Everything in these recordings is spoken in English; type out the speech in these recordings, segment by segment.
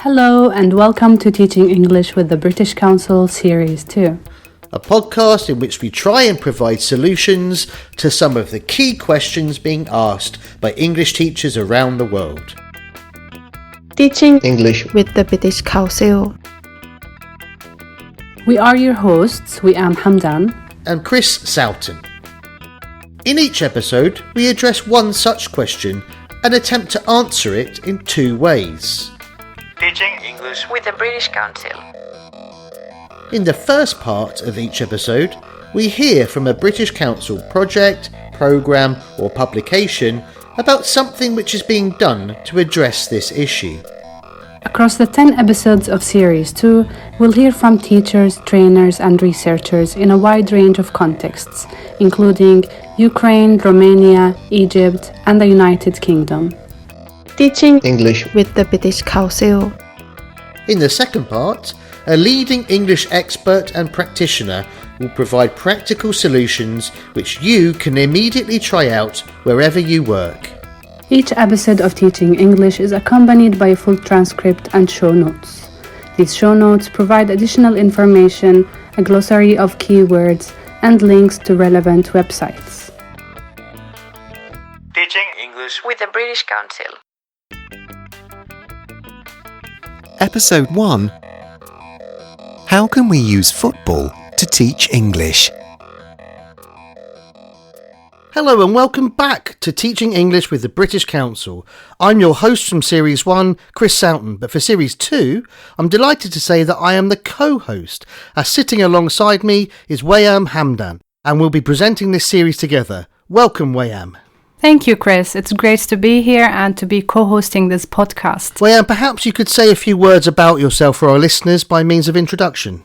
Hello and welcome to Teaching English with the British Council Series 2. A podcast in which we try and provide solutions to some of the key questions being asked by English teachers around the world. Teaching English with the British Council. We are your hosts, we am Hamdan And Chris Soughton. In each episode, we address one such question and attempt to answer it in two ways. Teaching English with the British Council. In the first part of each episode, we hear from a British Council project, programme or publication about something which is being done to address this issue. Across the 10 episodes of Series 2, we'll hear from teachers, trainers and researchers in a wide range of contexts, including Ukraine, Romania, Egypt and the United Kingdom. Teaching English with the British Council. In the second part, a leading English expert and practitioner will provide practical solutions which you can immediately try out wherever you work. Each episode of Teaching English is accompanied by a full transcript and show notes. These show notes provide additional information, a glossary of keywords, and links to relevant websites. Teaching English with the British Council. Episode 1. How can we use football to teach English? Hello and welcome back to Teaching English with the British Council. I'm your host from Series 1, Chris Soughton, but for Series 2, I'm delighted to say that I am the co-host, as sitting alongside me is Wayam Hamdan, and we'll be presenting this series together. Welcome, Wayam. Thank you, Chris. It's great to be here and to be co-hosting this podcast. Wayam, perhaps you could say a few words about yourself for our listeners by means of introduction.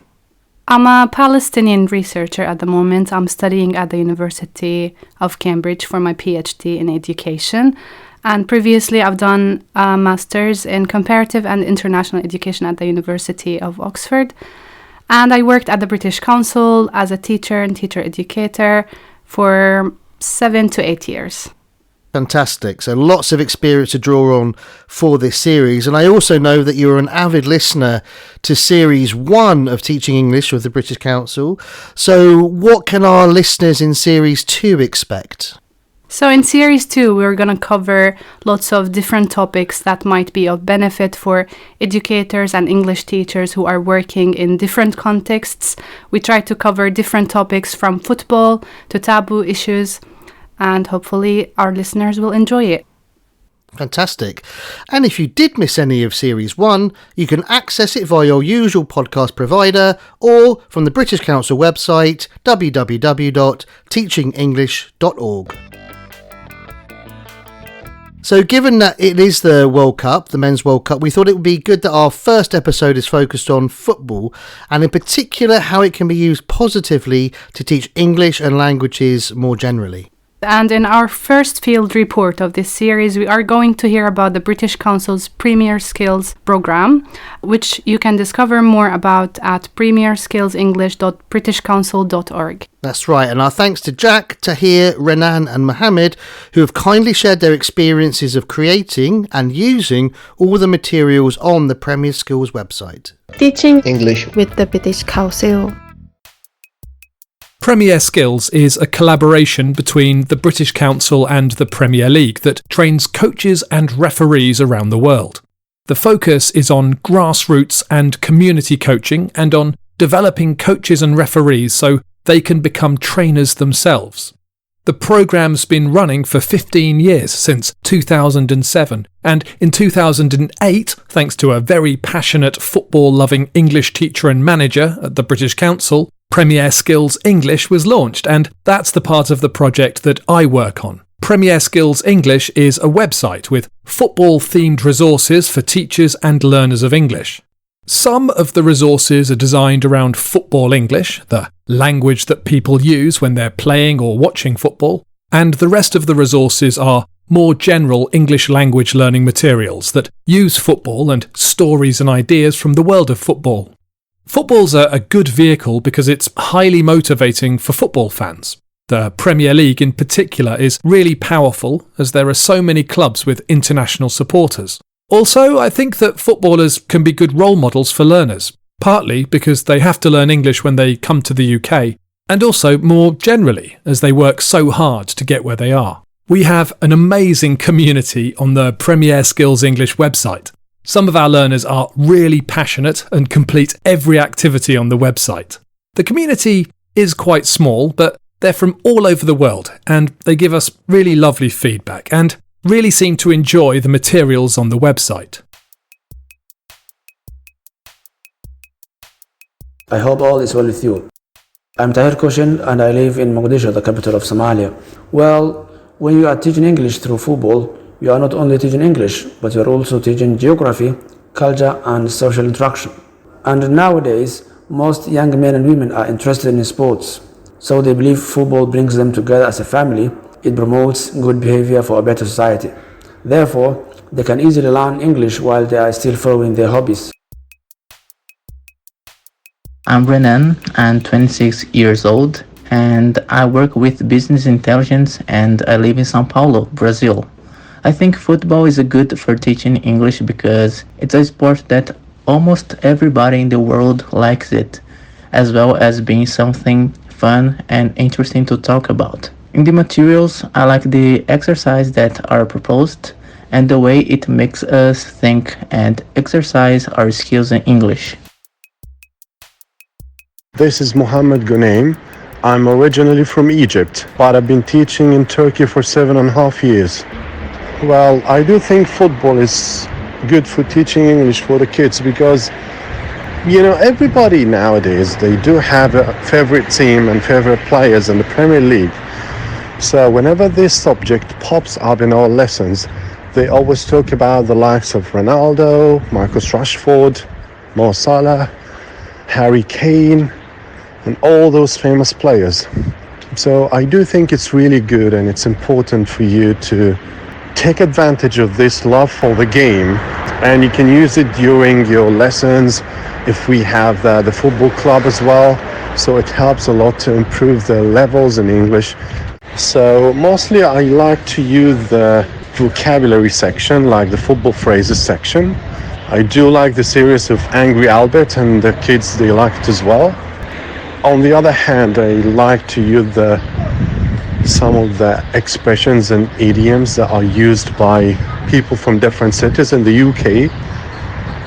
I'm a Palestinian researcher at the moment. I'm studying at the University of Cambridge for my PhD in education. And previously, I've done a master's in comparative and international education at the University of Oxford. And I worked at the British Council as a teacher and teacher educator for 7 to 8 years. Fantastic. So lots of experience to draw on for this series. And I also know that you're an avid listener to Series 1 of Teaching English with the British Council. So what can our listeners in Series 2 expect? So in Series 2, we're going to cover lots of different topics that might be of benefit for educators and English teachers who are working in different contexts. We try to cover different topics from football to taboo issues, and hopefully our listeners will enjoy it. Fantastic. And if you did miss any of Series 1, you can access it via your usual podcast provider or from the British Council website www.teachingenglish.org. So given that it is the World Cup, the Men's World Cup, we thought it would be good that our first episode is focused on football and in particular how it can be used positively to teach English and languages more generally. And in our first field report of this series, we are going to hear about the British Council's Premier Skills programme, which you can discover more about at premierskillsenglish.britishcouncil.org. That's right, and our thanks to Jack, Tahir, Renan and Mohammed, who have kindly shared their experiences of creating and using all the materials on the Premier Skills website. Teaching English with the British Council. Premier Skills is a collaboration between the British Council and the Premier League that trains coaches and referees around the world. The focus is on grassroots and community coaching and on developing coaches and referees so they can become trainers themselves. The programme's been running for 15 years, since 2007, and in 2008, thanks to a very passionate football-loving English teacher and manager at the British Council, Premier Skills English was launched, and that's the part of the project that I work on. Premier Skills English is a website with football-themed resources for teachers and learners of English. Some of the resources are designed around football English, the language that people use when they're playing or watching football, and the rest of the resources are more general English language learning materials that use football and stories and ideas from the world of football. Football's a good vehicle because it's highly motivating for football fans. The Premier League in particular is really powerful as there are so many clubs with international supporters. Also, I think that footballers can be good role models for learners, partly because they have to learn English when they come to the UK, and also more generally as they work so hard to get where they are. We have an amazing community on the Premier Skills English website. Some of our learners are really passionate and complete every activity on the website. The community is quite small, but they're from all over the world, and they give us really lovely feedback and really seem to enjoy the materials on the website. I hope all is well with you. I'm Tahir Koshin and I live in Mogadishu, the capital of Somalia. Well, when you are teaching English through football, you are not only teaching English, but you are also teaching geography, culture and social interaction. And nowadays, most young men and women are interested in sports. So they believe football brings them together as a family. It promotes good behavior for a better society. Therefore, they can easily learn English while they are still following their hobbies. I'm Renan, I'm 26 years old, and I work with business intelligence and I live in São Paulo, Brazil. I think football is good for teaching English because it's a sport that almost everybody in the world likes it, as well as being something fun and interesting to talk about. In the materials, I like the exercises that are proposed and the way it makes us think and exercise our skills in English. This is Mohammed Ghunaim. I'm originally from Egypt, but I've been teaching in Turkey for 7.5 years. Well, I do think football is good for teaching English for the kids because, everybody nowadays, they do have a favorite team and favorite players in the Premier League. So whenever this subject pops up in our lessons, they always talk about the likes of Ronaldo, Marcus Rashford, Mo Salah, Harry Kane, and all those famous players. So I do think it's really good and it's important for you to take advantage of this love for the game, and you can use it during your lessons if we have the football club as well. So it helps a lot to improve the levels in English. So mostly I like to use the vocabulary section, like the football phrases section. I do like the series of Angry Albert, and the kids, they like it as well. On the other hand, I like to use some of the expressions and idioms that are used by people from different cities in the UK.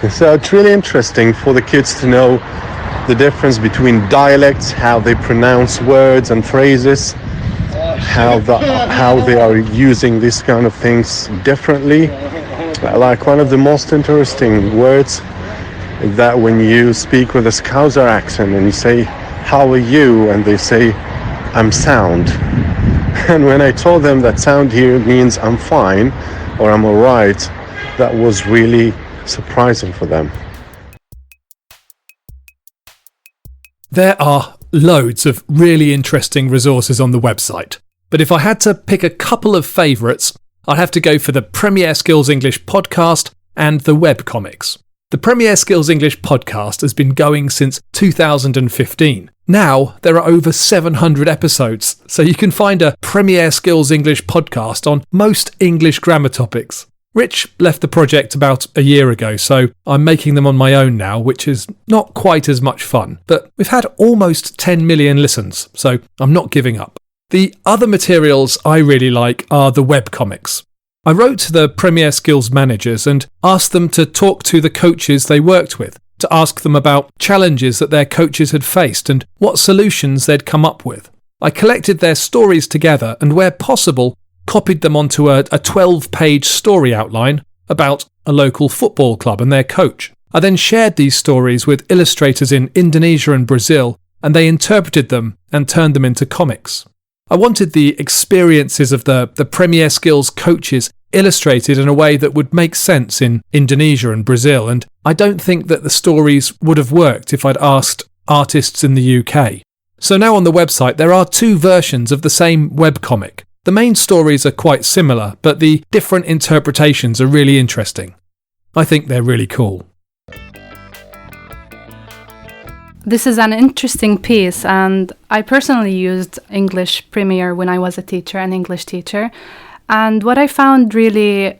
And so it's really interesting for the kids to know the difference between dialects, how they pronounce words and phrases, how they are using these kind of things differently. Like one of the most interesting words is that when you speak with a Scouser accent and you say, "How are you?" and they say, "I'm sound." And when I told them that sound here means I'm fine or I'm alright, that was really surprising for them. There are loads of really interesting resources on the website, but if I had to pick a couple of favourites, I'd have to go for the Premier Skills English podcast and the webcomics. The Premier Skills English podcast has been going since 2015. Now there are over 700 episodes, so you can find a Premier Skills English podcast on most English grammar topics. Rich left the project about a year ago, so I'm making them on my own now, which is not quite as much fun. But we've had almost 10 million listens, so I'm not giving up. The other materials I really like are the webcomics. I wrote to the Premier Skills managers and asked them to talk to the coaches they worked with, to ask them about challenges that their coaches had faced and what solutions they'd come up with. I collected their stories together and, where possible, copied them onto a 12-page story outline about a local football club and their coach. I then shared these stories with illustrators in Indonesia and Brazil, and they interpreted them and turned them into comics. I wanted the experiences of the Premier Skills coaches illustrated in a way that would make sense in Indonesia and Brazil, and I don't think that the stories would have worked if I'd asked artists in the UK. So now on the website there are two versions of the same webcomic. The main stories are quite similar, but the different interpretations are really interesting. I think they're really cool. This is an interesting piece, and I personally used English Premier when I was a teacher, an English teacher. And what I found really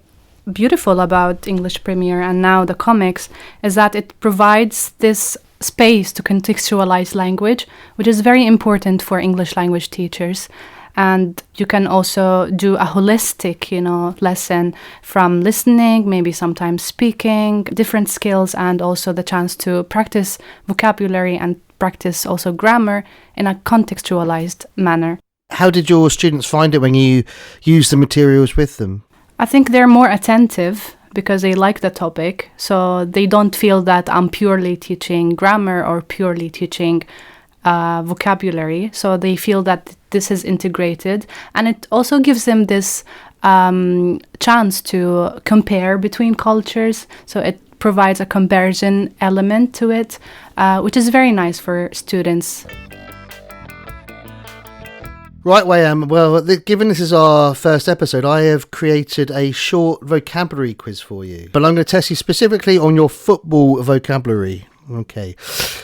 beautiful about English Premier and now the comics is that it provides this space to contextualize language, which is very important for English language teachers. And you can also do a holistic, lesson from listening, maybe sometimes speaking, different skills, and also the chance to practice vocabulary and practice also grammar in a contextualized manner. How did your students find it when you used the materials with them? I think they're more attentive because they like the topic, so they don't feel that I'm purely teaching grammar or purely teaching vocabulary. So they feel that this is integrated, and it also gives them this chance to compare between cultures. So it provides a comparison element to it, which is very nice for students. Right, Wayam. Well, given this is our first episode, I have created a short vocabulary quiz for you. But I'm going to test you specifically on your football vocabulary. Okay.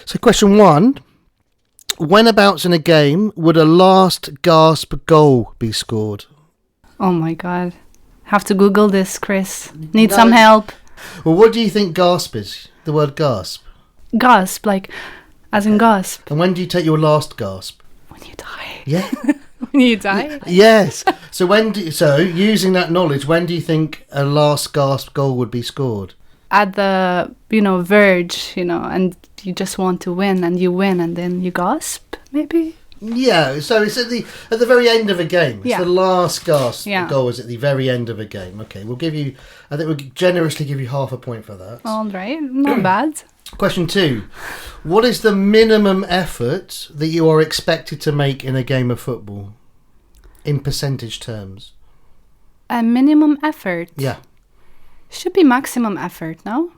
So question 1. Whenabouts in a game would a last gasp goal be scored? Oh my God. Have to Google this, Chris. Need some help. Well, what do you think gasp is? The word gasp? Gasp, like as in gasp. And when do you take your last gasp? When you die. Yeah. When you die? Yes. So using that knowledge, when do you think a last gasp goal would be scored? At the, verge, and you just want to win, and you win, and then you gasp, maybe? Yeah, so it's at the very end of a game. It's the last gasp goal is at the very end of a game. Okay, we'll generously give you half a point for that. All right, not bad. Question 2. What is the minimum effort that you are expected to make in a game of football? In percentage terms. A minimum effort? Yeah. Should be maximum effort, no?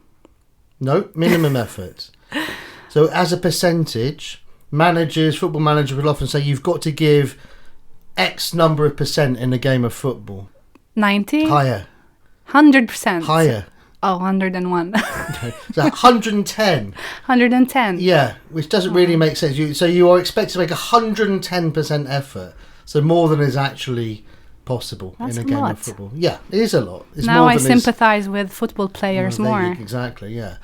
No, minimum effort. So as a percentage, football managers will often say you've got to give X number of percent in a game of football. 90? Higher. 100%? Higher. Oh, 101. So 110. 110? Yeah, which doesn't really make sense. So you are expected to make 110% effort. So more than is actually possible in a game of football. Yeah, it is a lot. It's now more I than sympathise with football players more. Exactly, yeah.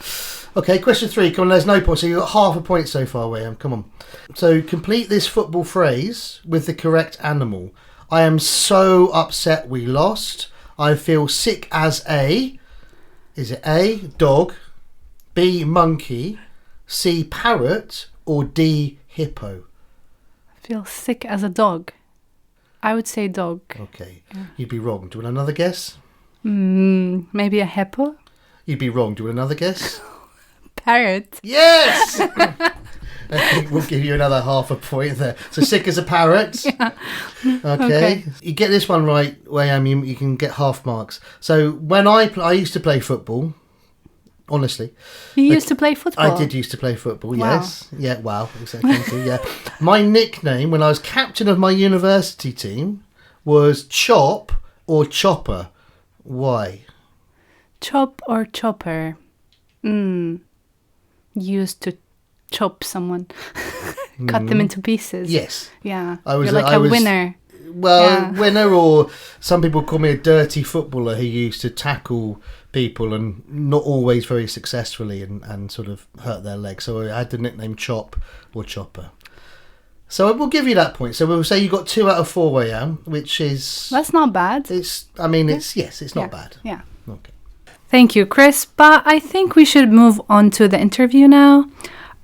Okay, question 3. Come on, there's no point. So you've got half a point so far, William. Come on. So complete this football phrase with the correct animal. I am so upset we lost. I feel sick as a... Is it A, dog, B, monkey, C, parrot, or D, hippo? I feel sick as a dog. I would say dog. Okay. Yeah. You'd be wrong. Do you want another guess? Maybe a hippo? You'd be wrong. Do you want another guess? Parrot. Yes! I think we'll give you another half a point there. So sick as a parrot. Yeah. Okay. You get this one right, Wayam, you can get half marks. So when I used to play football, honestly. You used to play football? I did used to play football, wow. Yes. Yeah, wow. Exactly. Yeah. My nickname when I was captain of my university team was Chop or Chopper. Why? Chop or chopper? Used to chop someone. Cut them into pieces. Yes. Yeah. You're like a winner. Well, winner, or some people call me a dirty footballer who used to tackle people and not always very successfully and sort of hurt their legs. So I had the nickname Chop or Chopper. So we'll give you that point. So we'll say you got 2 out of 4, Wayam, which is... That's not bad. It's not bad. Yeah. Okay. Thank you, Chris. But I think we should move on to the interview now.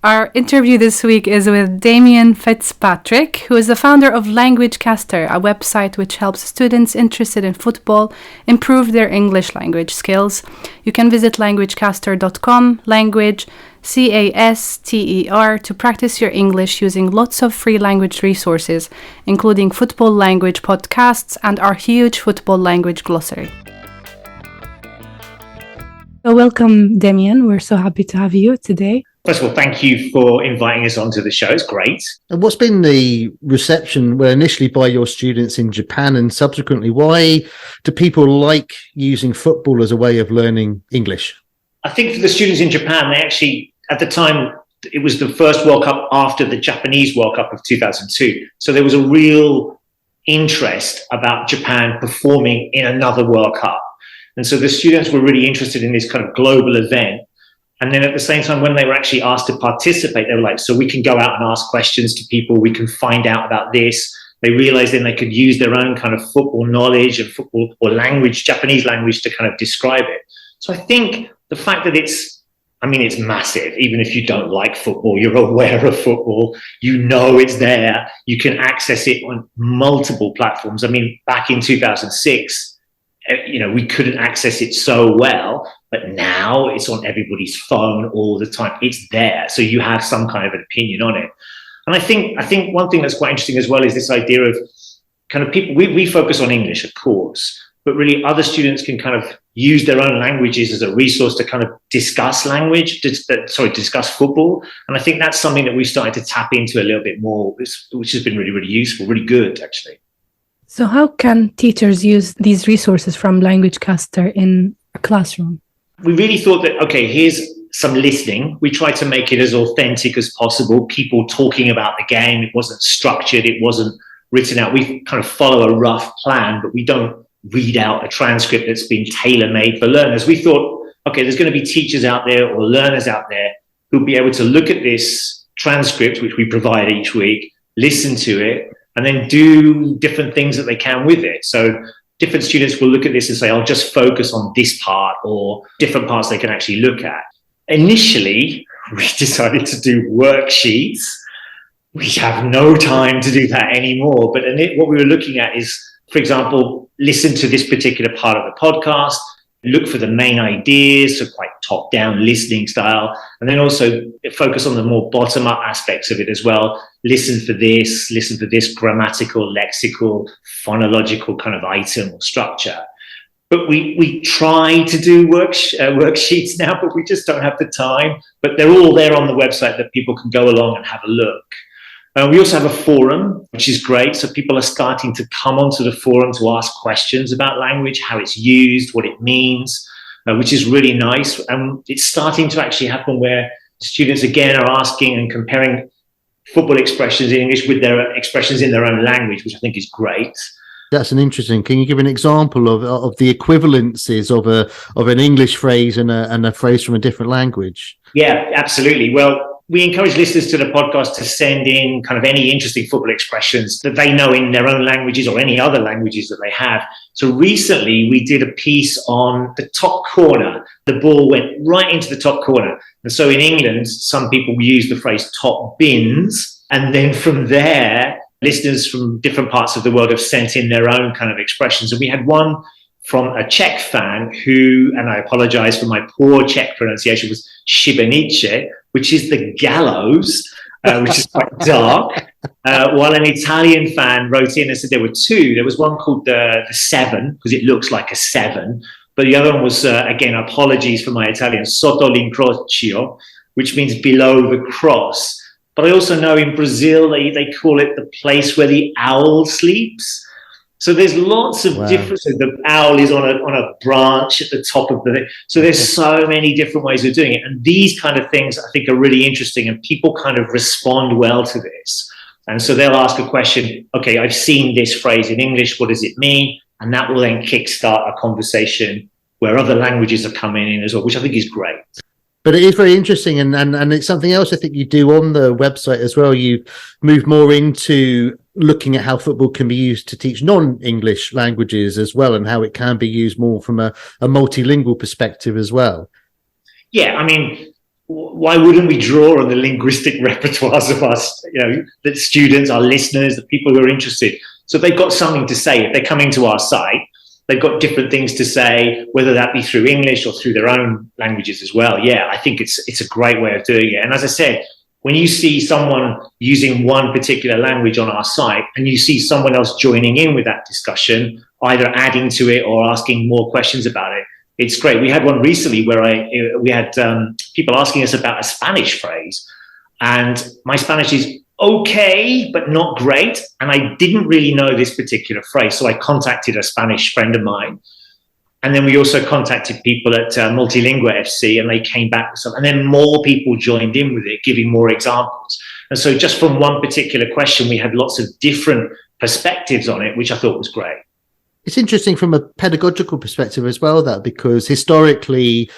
Our interview this week is with Damien Fitzpatrick, who is the founder of Languagecaster, a website which helps students interested in football improve their English language skills. You can visit languagecaster.com, language, CASTER, to practice your English using lots of free language resources, including football language podcasts and our huge football language glossary. So welcome, Damien. We're so happy to have you today. First of all, thank you for inviting us onto the show. It's great. And what's been the reception, initially by your students in Japan and subsequently? Why do people like using football as a way of learning English? I think for the students in Japan, they actually, at the time, it was the first World Cup after the Japanese World Cup of 2002. So there was a real interest about Japan performing in another World Cup. And so the students were really interested in this kind of global event. And then at the same time, when they were actually asked to participate, they were like, so we can go out and ask questions to people. We can find out about this. They realized then they could use their own kind of football knowledge and football or language, Japanese language, to kind of describe it. So I think the fact that it's massive. Even if you don't like football, you're aware of football, you know it's there. You can access it on multiple platforms. I mean, back in 2006, we couldn't access it so well, but now it's on everybody's phone all the time. It's there. So you have some kind of an opinion on it. And I think one thing that's quite interesting as well is this idea of kind of people, we focus on English, of course, but really other students can kind of use their own languages as a resource to kind of discuss discuss football. And I think that's something that we've started to tap into a little bit more, which has been really, really useful, really good, actually. So how can teachers use these resources from Languagecaster in a classroom? We really thought that, okay, here's some listening. We tried to make it as authentic as possible, people talking about the game. It wasn't structured, it wasn't written out. We kind of follow a rough plan, but we don't read out a transcript that's been tailor-made for learners. We thought, okay, there's going to be teachers out there or learners out there who'll be able to look at this transcript, which we provide each week, listen to it, and then do different things that they can with it. So different students will look at this and say, I'll just focus on this part, or different parts they can actually look at. Initially, we decided to do worksheets. We have no time to do that anymore. But what we were looking at is, for example, listen to this particular part of the podcast, look for the main ideas, so quite top-down listening style, and then also focus on the more bottom-up aspects of it as well. Listen for this grammatical, lexical, phonological kind of item or structure. But we try to do worksheets now, but we just don't have the time. But they're all there on the website that people can go along and have a look. We also have a forum, which is great. So people are starting to come onto the forum to ask questions about language, how it's used, what it means, which is really nice. And it's starting to actually happen where students, again, are asking and comparing football expressions in English with their expressions in their own language, which I think is great. That's an interesting. Can you give an example of the equivalences of an English phrase and a phrase from a different language? Yeah, absolutely. Well, we encourage listeners to the podcast to send in kind of any interesting football expressions that they know in their own languages or any other languages that they have. So recently we did a piece on the top corner. The ball went right into the top corner. And so in England, some people use the phrase top bins. And then from there, listeners from different parts of the world have sent in their own kind of expressions. And we had one from a Czech fan who, and I apologize for my poor Czech pronunciation, was Šibenice, which is the gallows, which is quite dark. While an Italian fan wrote in and said there were two. There was one called the Seven, because it looks like a seven. But the other one was, again, apologies for my Italian, sotto l'incrocio, which means below the cross. But I also know in Brazil, they call it the place where the owl sleeps. So there's lots of differences. The owl is on a branch at the top of the thing. So there's so many different ways of doing it. And these kind of things I think are really interesting, and people kind of respond well to this. And so they'll ask a question, okay, I've seen this phrase in English, what does it mean? And that will then kickstart a conversation where other languages are coming in as well, which I think is great. But it is very interesting, and it's something else I think you do on the website as well. You move more into looking at how football can be used to teach non-English languages as well, and how it can be used more from a multilingual perspective as well. Yeah, I mean, why wouldn't we draw on the linguistic repertoires of us, the students, our listeners, the people who are interested? So if they've got something to say, if they're coming to our site, they've got different things to say, whether that be through English or through their own languages as well. Yeah, I think it's a great way of doing it. And as I said, when you see someone using one particular language on our site and you see someone else joining in with that discussion, either adding to it or asking more questions about it, it's great. We had one recently where we had people asking us about a Spanish phrase, and my Spanish is okay, but not great. And I didn't really know this particular phrase. So I contacted a Spanish friend of mine. And then we also contacted people at Multilingua FC, and they came back with something. And then more people joined in with it, giving more examples. And so just from one particular question, we had lots of different perspectives on it, which I thought was great. It's interesting from a pedagogical perspective as well, that because historically,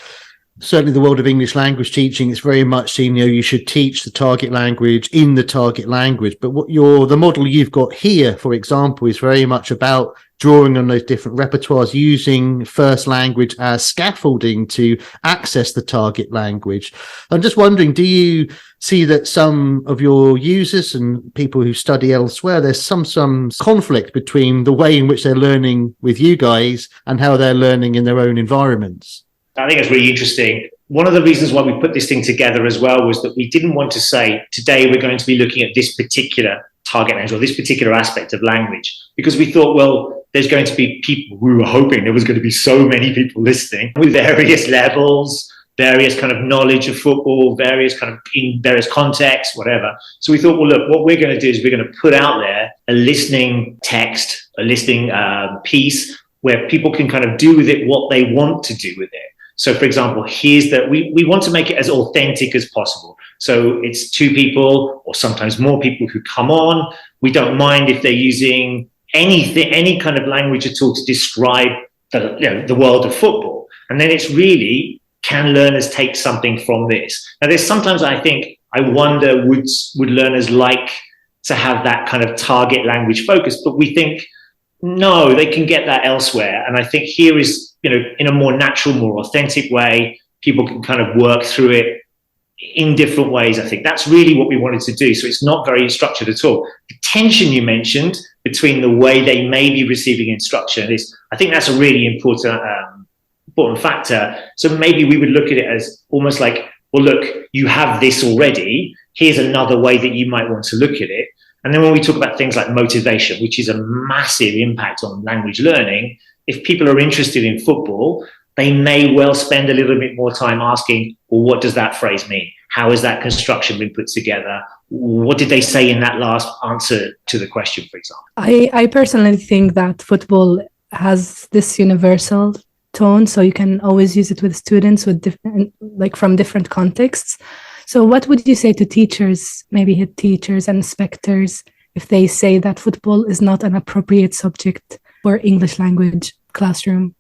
certainly the world of English language teaching, it's very much seen, you should teach the target language in the target language. But the model you've got here, for example, is very much about drawing on those different repertoires, using first language as scaffolding to access the target language. I'm just wondering, do you see that some of your users and people who study elsewhere, there's some conflict between the way in which they're learning with you guys and how they're learning in their own environments? I think it's really interesting. One of the reasons why we put this thing together as well was that we didn't want to say, today we're going to be looking at this particular target language or this particular aspect of language, because we thought, well, there's going to be people, we were hoping there was going to be so many people listening with various levels, various kind of knowledge of football, various kind of in various contexts, whatever. So we thought, well, look, what we're going to do is we're going to put out there a listening text, a listening piece where people can kind of do with it what they want to do with it. So, for example, we want to make it as authentic as possible. So it's two people or sometimes more people who come on. We don't mind if they're using any kind of language at all to describe the world of football. And then it's really, can learners take something from this? Now, there's sometimes I wonder, would learners like to have that kind of target language focus? But we think, no, they can get that elsewhere. And I think here is, in a more natural, more authentic way, people can kind of work through it in different ways. I think that's really what we wanted to do. So it's not very structured at all. The tension you mentioned between the way they may be receiving instruction is, I think that's a really important factor. So maybe we would look at it as almost like, well, look, you have this already. Here's another way that you might want to look at it. And then when we talk about things like motivation, which is a massive impact on language learning, if people are interested in football, they may well spend a little bit more time asking, well, what does that phrase mean? How has that construction been put together? What did they say in that last answer to the question, for example? I personally think that football has this universal tone, so you can always use it with students with different, from different contexts. So what would you say to teachers, maybe head teachers and inspectors, if they say that football is not an appropriate subject for English language classroom?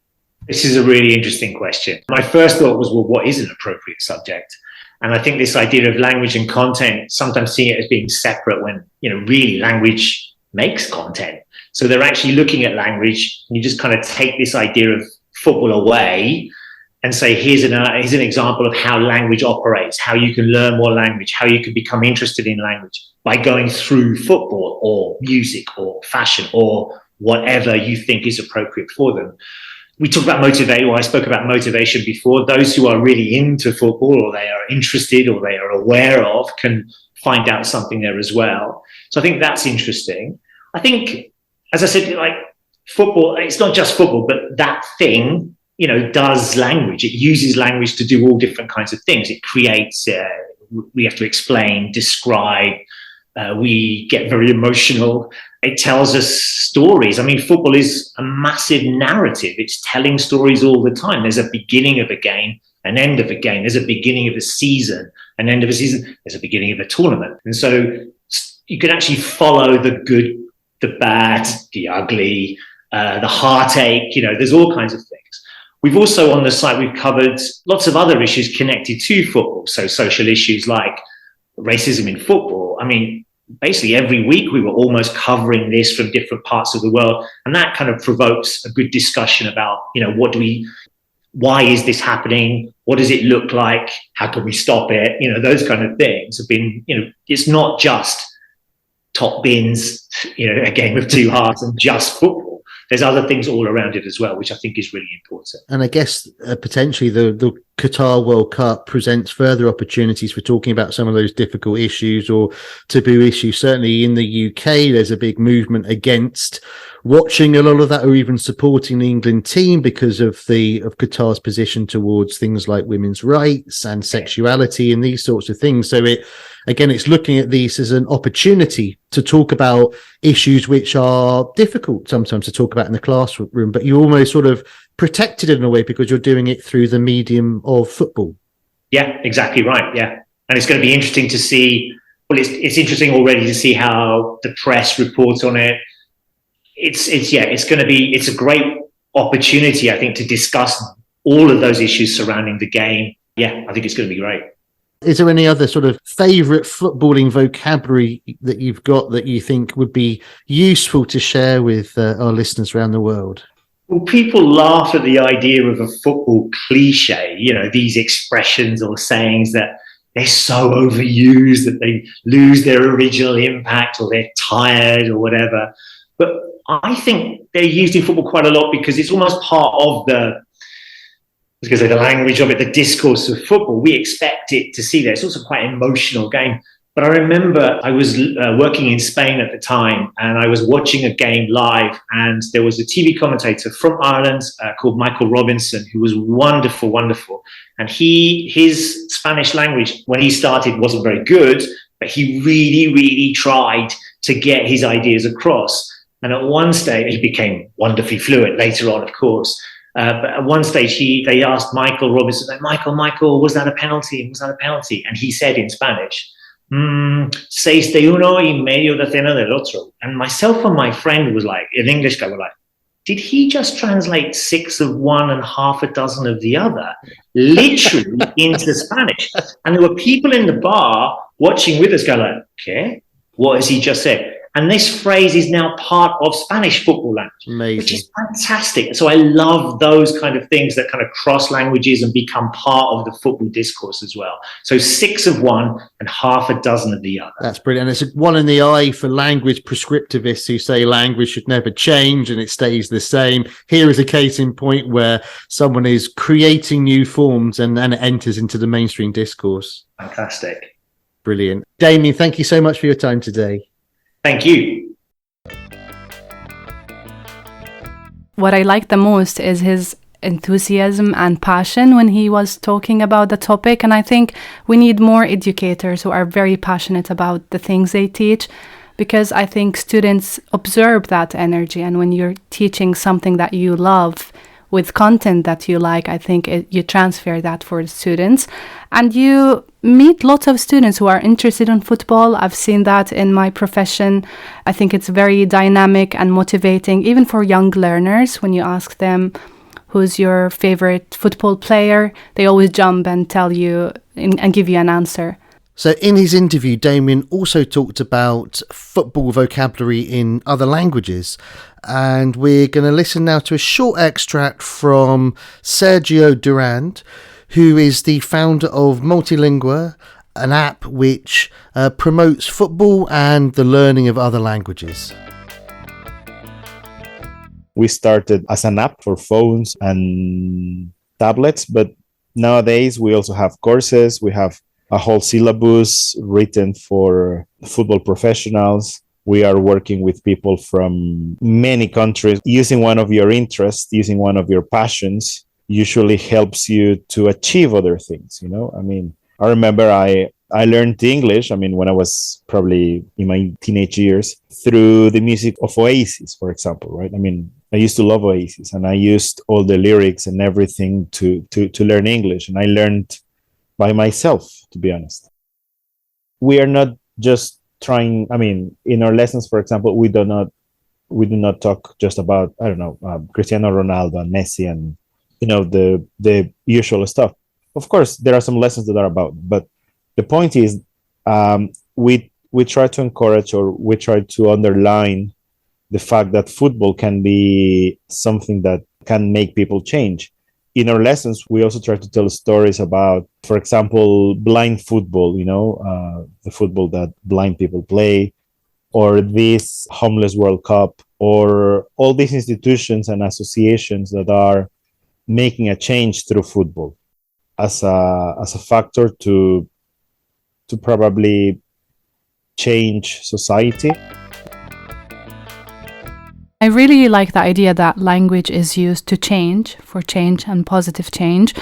This is a really interesting question. My first thought was, well, what is an appropriate subject? And I think this idea of language and content, sometimes seeing it as being separate when, really language makes content. So they're actually looking at language, and you just kind of take this idea of football away and say, here's an example of how language operates, how you can learn more language, how you can become interested in language by going through football or music or fashion or whatever you think is appropriate for them. We talked about motivation, or I spoke about motivation before. Those who are really into football, or they are interested, or they are aware of, can find out something there as well. So I think that's interesting. I think, as I said, football, it's not just football, but that thing, does language. It uses language to do all different kinds of things. It creates, we have to explain, describe, we get very emotional. It tells us stories. I mean, football is a massive narrative. It's telling stories all the time. There's a beginning of a game, an end of a game. There's a beginning of a season, an end of a season. There's a beginning of a tournament. And so you can actually follow the good, the bad, the ugly, the heartache. There's all kinds of things. We've also, on the site, we've covered lots of other issues connected to football. So social issues like racism in football. I mean, basically every week we were almost covering this from different parts of the world. And that kind of provokes a good discussion about, why is this happening? What does it look like? How can we stop it? Those kind of things have been, it's not just top bins, a game of two halves and just football. There's other things all around it as well, which I think is really important. And I guess potentially the Qatar World Cup presents further opportunities for talking about some of those difficult issues or taboo issues. Certainly in the UK, there's a big movement against watching a lot of that or even supporting the England team because of Qatar's position towards things like women's rights and sexuality and these sorts of things. So it's looking at these as an opportunity to talk about issues which are difficult sometimes to talk about in the classroom, but you almost sort of protected it in a way because you're doing it through the medium of football. Yeah, exactly right. Yeah. And it's going to be interesting to see, well, it's interesting already to see how the press reports on it. it's a great opportunity, I think, to discuss all of those issues surrounding the game. Yeah, I think it's going to be great. Is there any other sort of favourite footballing vocabulary that you've got that you think would be useful to share with our listeners around the world? Well, people laugh at the idea of a football cliche, these expressions or sayings that they're so overused that they lose their original impact, or they're tired or whatever. But I think they're used in football quite a lot because it's almost part of the language of it, the discourse of football. We expect it to see that. It's also quite an emotional game. But I remember I was working in Spain at the time, and I was watching a game live, and there was a TV commentator from Ireland called Michael Robinson, who was wonderful, wonderful. And his Spanish language, when he started, wasn't very good, but he really, really tried to get his ideas across. And at one stage, he became wonderfully fluent later on, of course. But at one stage, they asked Michael Robinson, Michael, was that a penalty? Was that a penalty? And he said in Spanish, 6-1 de cena del otro. And myself and my friend was like, in English, guy were like, did he just translate 6 of one and half a dozen of the other, literally into Spanish? And there were people in the bar watching with us go like, okay, what has he just said? And this phrase is now part of Spanish football language, Amazing. Which is fantastic. So I love those kind of things that kind of cross languages and become part of the football discourse as well. So 6 of one and half a dozen of the other. That's brilliant. And it's one in the eye for language prescriptivists who say language should never change and it stays the same. Here is a case in point where someone is creating new forms and it enters into the mainstream discourse. Fantastic. Brilliant. Damien, thank you so much for your time today. Thank you. What I like the most is his enthusiasm and passion when he was talking about the topic. And I think we need more educators who are very passionate about the things they teach, because I think students observe that energy. And when you're teaching something that you love with content that you like, I think you transfer that for the students. And you meet lots of students who are interested in football. I've seen that in my profession. I think it's very dynamic and motivating, even for young learners. When you ask them, who's your favorite football player, they always jump and tell you and give you an answer. So in his interview, Damien also talked about football vocabulary in other languages. And we're going to listen now to a short extract from Sergio Durand, who is the founder of Multilingua, an app which promotes football and the learning of other languages. We started as an app for phones and tablets, but nowadays we also have courses. We have a whole syllabus written for football professionals. We are working with people from many countries. Using one of your interests, using one of your passions, usually helps you to achieve other things, I mean, I remember I learned English, when I was probably in my teenage years, through the music of Oasis, for example, right? I used to love Oasis, and I used all the lyrics and everything to learn English, and I learned by myself, to be honest. We are not just trying, in our lessons, for example, we do not talk just about, Cristiano Ronaldo and Messi and the usual stuff. Of course, there are some lessons that are about, but the point is, we try to encourage, or we try to underline the fact that football can be something that can make people change. In our lessons, we also try to tell stories about, for example, blind football, the football that blind people play, or this Homeless World Cup, or all these institutions and associations that are making a change through football as a factor to probably change society. I really like the idea that language is used to change, for change and positive change.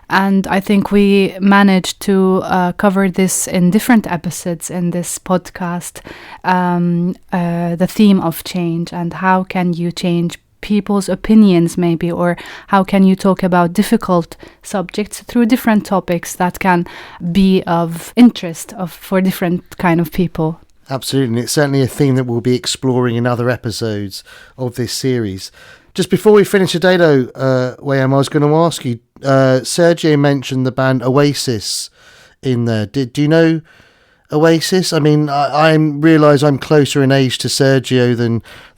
And I think we managed to cover this in different episodes in this podcast, the theme of change and how can you change people's opinions maybe, or how can you talk about difficult subjects through different topics that can be of interest for different kind of people. Absolutely, and it's certainly a theme that we'll be exploring in other episodes of this series. Just before we finish today, though, Wayam, I was going to ask you, Sergio mentioned the band Oasis in there. Do you know Oasis? I mean, I realise I'm closer in age to Sergio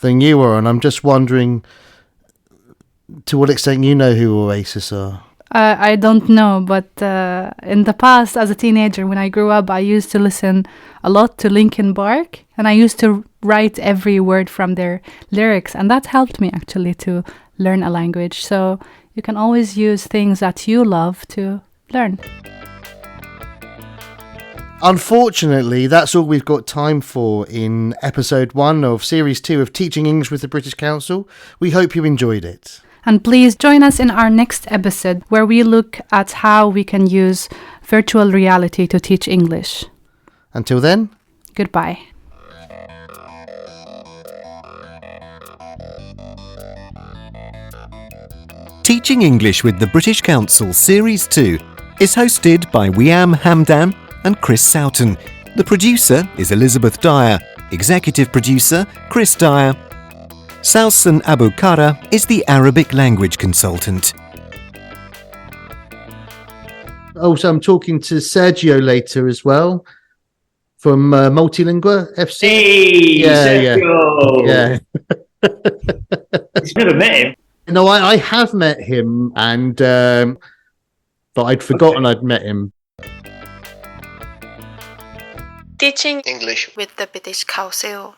than you are, and I'm just wondering to what extent you know who Oasis are. I don't know, but in the past, as a teenager, when I grew up, I used to listen a lot to Linkin Park, and I used to write every word from their lyrics, and that helped me actually to learn a language. So you can always use things that you love to learn. Unfortunately, that's all we've got time for in episode 1 of series 2 of Teaching English with the British Council. We hope you enjoyed it. And please join us in our next episode where we look at how we can use virtual reality to teach English. Until then, goodbye. Teaching English with the British Council Series 2 is hosted by Wiam Hamdan and Chris Soughton. The producer is Elizabeth Dyer. Executive producer, Chris Dyer. Salsan Abu Kara is the Arabic language consultant. Also, I'm talking to Sergio later as well from Multilingua FC. Hey, Sergio! Yeah. You've never met him? No, I have met him, and but I'd forgotten I'd met him. Teaching English with the British Council.